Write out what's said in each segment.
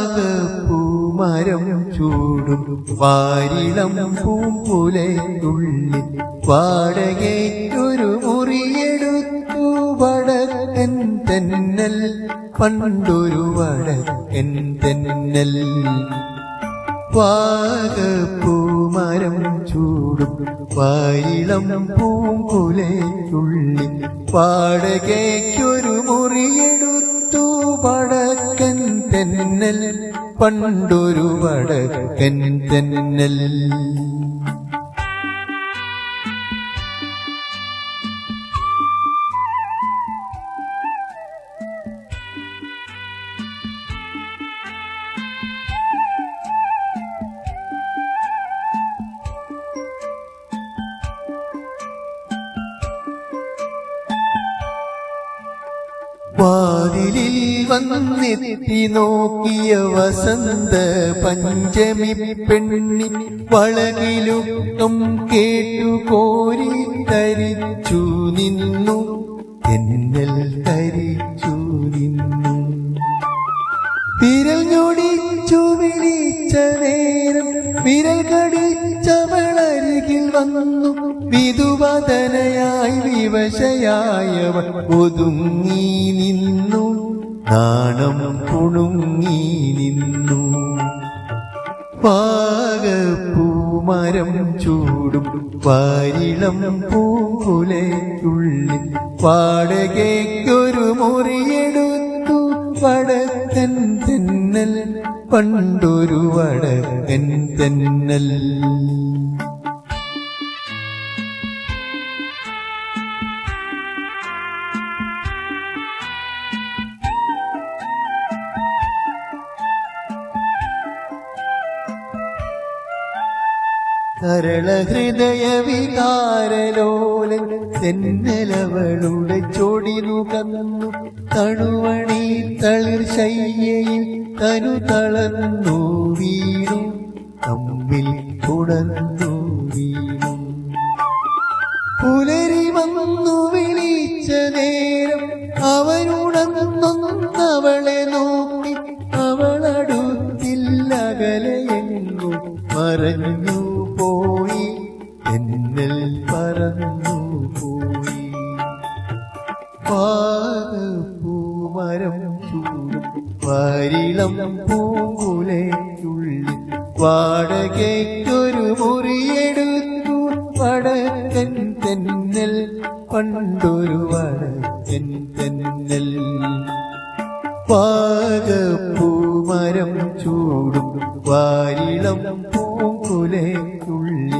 വാഗപ്പൂമരം ചൂടും വാരിളം പൂമ്പുലയുള്ളിൽ വാടകയ്ക്കൊരു മുറിയെടുത്തു വടക്കൻ തെന്നൽ, പണ്ടൊരു വടക്കൻ തെന്നൽ. വാഗപ്പൂമരം ചൂടും വാരിളം പൂമ്പുലയുള്ളിൽ വാടകയ്ക്കൊരു മുറിയെടുത്തു വടക്കൻ തെന്നൽ, പണ്ടൊരു വടക്കൻ തെന്നൽ. വാതിലിൽ വന്നെത്തി നോക്കിയ വസന്ത പഞ്ചമി പെണ്ണി വളകിലുക്കം കേട്ടു കോരി തരിച്ചു നിന്നു, തെന്നൽ തരിച്ചു നിന്നു. വിരൽ ഞൊടിച്ചു വിളിച്ച നേരം വിരൽ കടിച്ചവളരികിൽ വന്നു, വിധുവദനയായി വിവശയായവൾ ഒതുങ്ങി നിന്നു, നാണം കുണുങ്ങി നിന്നു. വാഗപ്പൂമരം ചൂടും വാരിളം പൂങ്കുലയ്ക്കുള്ളിൽ വാടകയ്ക്കൊരു മുറിയെടുത്തു വടക്കൻ തെന്നൽ, പണ്ടൊരു വടക്കൻ തെന്നൽ. സരളഹൃദയ വികാരലോലൻ തെന്നലവളുടെ ചൊടിനുകന്നു, തണുവണി തളിർ ശയ്യയിൽ തനു തളർന്നു വീണു, തമ്മിൽ തുടർന്നു വീണു. പുലരി വന്നു വിളിച്ച നേരം അവനുണർന്നവളെ നോക്കി, അവളടുത്തില്ലകലയെങ്ങും മറഞ്ഞു പോയി, തെന്നൽ പറന്നു പോയി. വാഗപ്പൂമരം ചൂടും വാരിളം പൂങ്കുലയ്ക്കുള്ളിൽ വാടകയ്ക്കൊരു മുറിയെടുത്തു വടക്കൻ തെന്നൽ, പണ്ടൊരു വടക്കൻ തെന്നൽ. വാഗപ്പൂമരം ചൂടും വാരിളം പൂങ്കുലയ്ക്കുള്ളിൽ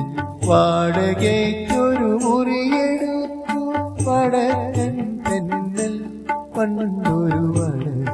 വാടകയ്ക്കൊരു മുറിയെടുത്തു വടക്കൻ തെന്നൽ, പണ്ടൊരു വടക്കൻ